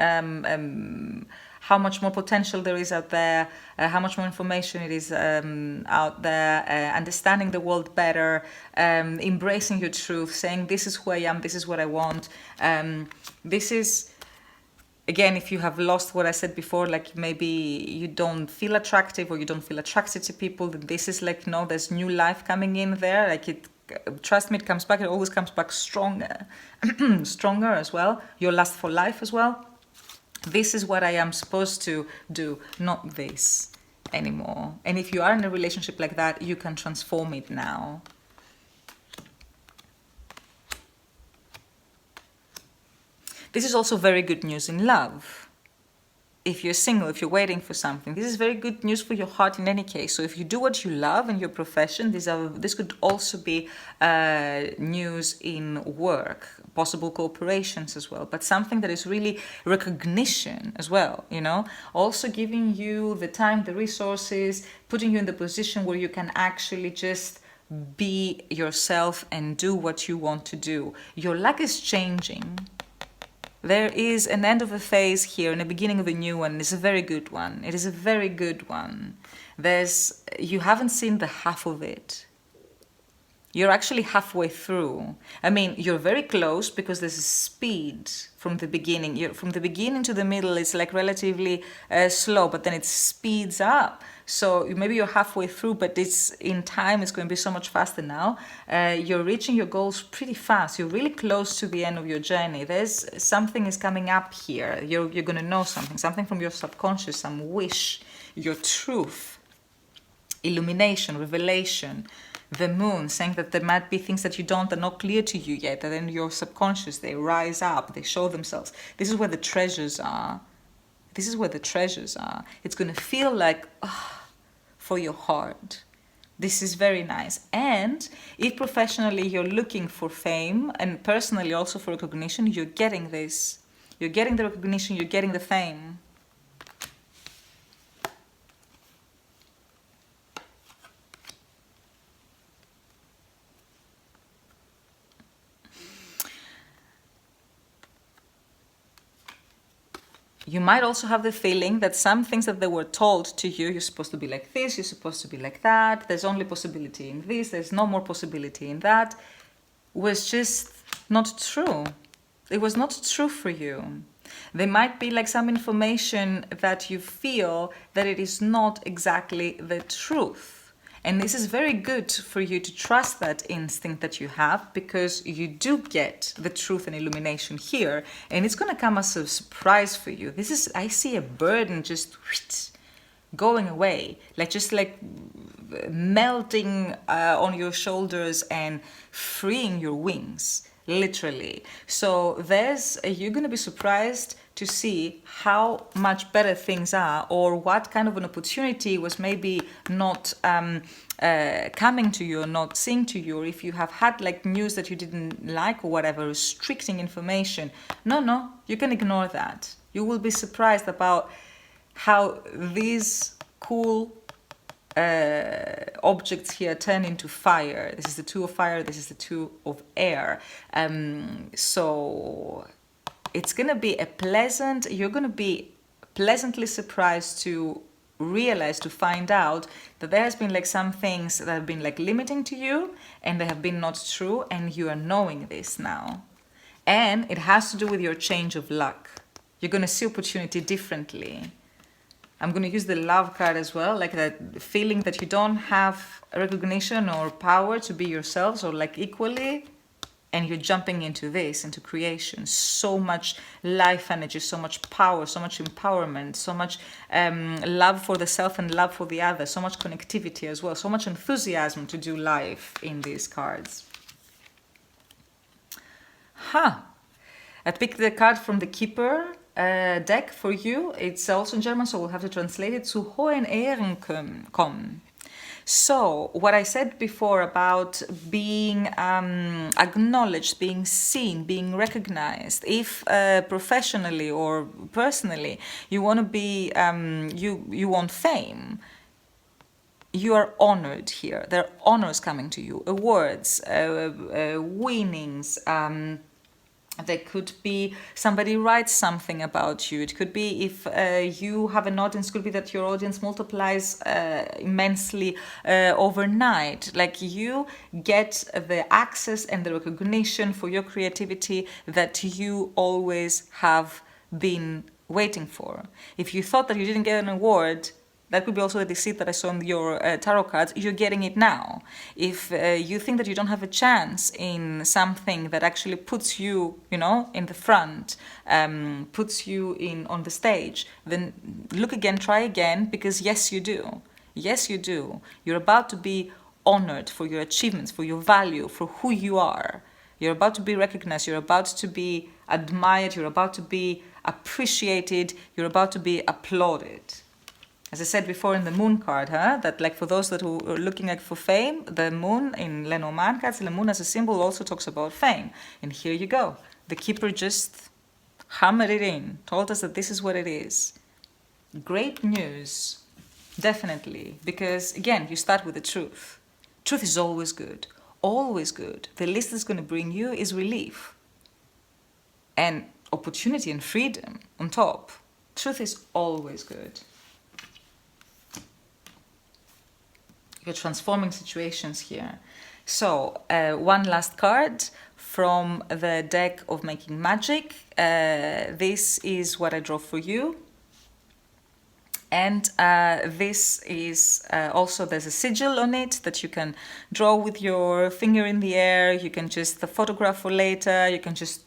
how much more potential there is out there, how much more information it is out there, understanding the world better, embracing your truth, saying this is who I am, this is what I want. This is, again, if you have lost what I said before, like maybe you don't feel attractive or you don't feel attracted to people, then this is like, no, there's new life coming in there. Like trust me, it comes back. It always comes back stronger, stronger as well. Your lust for life as well. This is what I am supposed to do, not this anymore. And if you are in a relationship like that, you can transform it now. This is also very good news in love. If you're single, if you're waiting for something, this is very good news for your heart in any case. So if you do what you love in your profession, this could also be news in work, possible cooperations as well, but something that is really recognition as well, also giving you the time, the resources, putting you in the position where you can actually just be yourself and do what you want to do. Your luck is changing. There is an end of a phase here and a beginning of a new one. It's a very good one. It is a very good one. You haven't seen the half of it. You're actually halfway through. I mean, you're very close because there's a speed from the beginning. From the beginning to the middle, it's like relatively slow, but then it speeds up. So maybe you're halfway through, but in time, it's going to be so much faster now. You're reaching your goals pretty fast. You're really close to the end of your journey. Something is coming up here. You're going to know something from your subconscious, some wish, your truth, illumination, revelation. The moon, saying that there might be things that are not clear to you yet, and then your subconscious, they rise up, they show themselves. This is where the treasures are. This is where the treasures are. It's going to feel like, for your heart. This is very nice. And if professionally you're looking for fame, and personally also for recognition, you're getting this. You're getting the recognition, you're getting the fame. You might also have the feeling that some things that they were told to you, you're supposed to be like this, you're supposed to be like that, there's only possibility in this, there's no more possibility in that, was just not true. It was not true for you. There might be like some information that you feel that it is not exactly the truth. And this is very good for you to trust that instinct that you have, because you do get the truth and illumination here, and it's going to come as a surprise for you. This is, I see a burden just going away, like just like melting on your shoulders and freeing your wings, literally. So you're going to be surprised to see how much better things are, or what kind of an opportunity was maybe not coming to you, or not seeing to you, or if you have had like news that you didn't like or whatever, restricting information. No, you can ignore that. You will be surprised about how these cool objects here turn into fire. This is the two of fire, this is the two of air. So it's going to be you're going to be pleasantly surprised to realize, to find out that there has been like some things that have been like limiting to you, and they have been not true, and you are knowing this now. And it has to do with your change of luck. You're going to see opportunity differently. I'm going to use the love card as well, like that feeling that you don't have recognition or power to be yourselves, or like equally, and you're jumping into this, into creation. So much life energy, so much power, so much empowerment, so much love for the self and love for the other, so much connectivity as well, so much enthusiasm to do life in these cards. I picked the card from the Keeper deck for you. It's also in German, so we'll have to translate it. Zu hohen Ehren kommen. So what I said before about being acknowledged, being seen, being recognized, if professionally or personally you want to be, you want fame, you are honored here. There are honors coming to you, awards, winnings. There could be somebody writes something about you. It could be if you have an audience, it could be that your audience multiplies immensely overnight. Like you get the access and the recognition for your creativity that you always have been waiting for. If you thought that you didn't get an award, that could be also the deceit that I saw in your tarot cards. You're getting it now. If you think that you don't have a chance in something that actually puts you, in the front, puts you on the stage, then look again, try again, because yes, you do. Yes, you do. You're about to be honored for your achievements, for your value, for who you are. You're about to be recognized. You're about to be admired. You're about to be appreciated. You're about to be applauded. As I said before in the moon card, that like for those that who are looking like for fame, the moon in Lenormand cards, the moon as a symbol also talks about fame. And here you go. The Keeper just hammered it in, told us that this is what it is. Great news, definitely, because again, you start with the truth. Truth is always good, always good. The least it's going to bring you is relief and opportunity and freedom on top. Truth is always good. You're transforming situations here. So one last card from the deck of Making Magic. This is what I draw for you. And this is also, there's a sigil on it that you can draw with your finger in the air. You can just photograph for later. You can just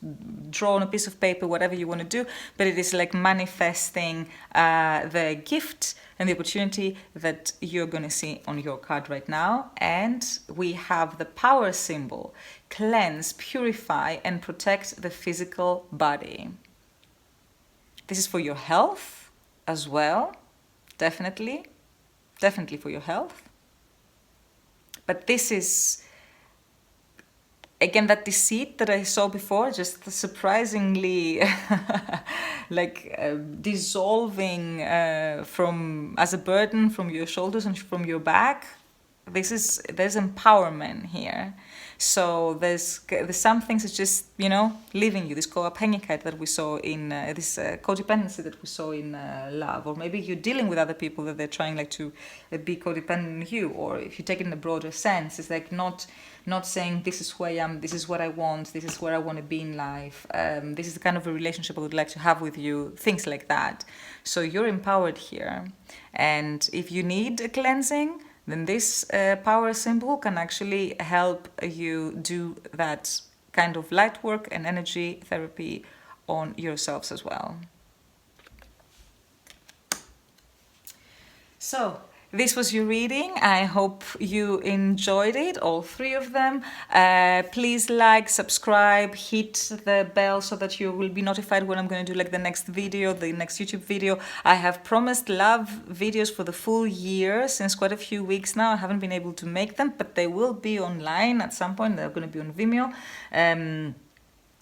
draw on a piece of paper, whatever you want to do. But it is like manifesting the gift and the opportunity that you're going to see on your card right now. And we have the power symbol: cleanse, purify, and protect the physical body. This is for your health as well. Definitely for your health. But this is, again, that deceit that I saw before, just surprisingly dissolving as a burden from your shoulders and from your back. There's empowerment here. So there's some things that's just, leaving you. This co-abhängigkeit that we saw in this codependency that we saw in love. Or maybe you're dealing with other people that they're trying to be codependent on you. Or if you take it in a broader sense, it's like not saying this is who I am, this is what I want, this is where I want to be in life. This is the kind of a relationship I would like to have with you. Things like that. So you're empowered here. And if you need a cleansing, then this power symbol can actually help you do that kind of light work and energy therapy on yourselves as well. So, this was your reading. I hope you enjoyed it, all three of them. Please like, subscribe, hit the bell so that you will be notified when I'm going to do like the next video, the next YouTube video. I have promised love videos for the full year since quite a few weeks now. I haven't been able to make them, but they will be online at some point. They're going to be on Vimeo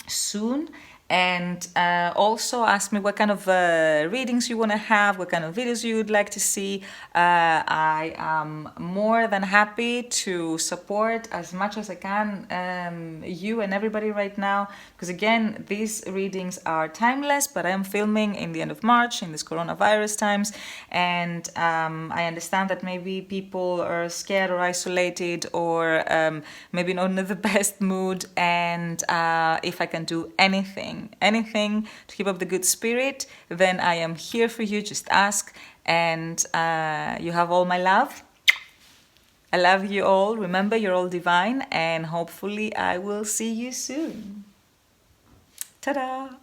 soon. And also ask me what kind of readings you want to have, what kind of videos you would like to see. I am more than happy to support as much as I can you and everybody right now, because again, these readings are timeless, but I am filming in the end of March in this coronavirus times, and I understand that maybe people are scared or isolated or maybe not in the best mood, and if I can do anything to keep up the good spirit, then I am here for you. Just ask, and you have all my love. I love you all. Remember, you're all divine, and hopefully I will see you soon. Ta-da!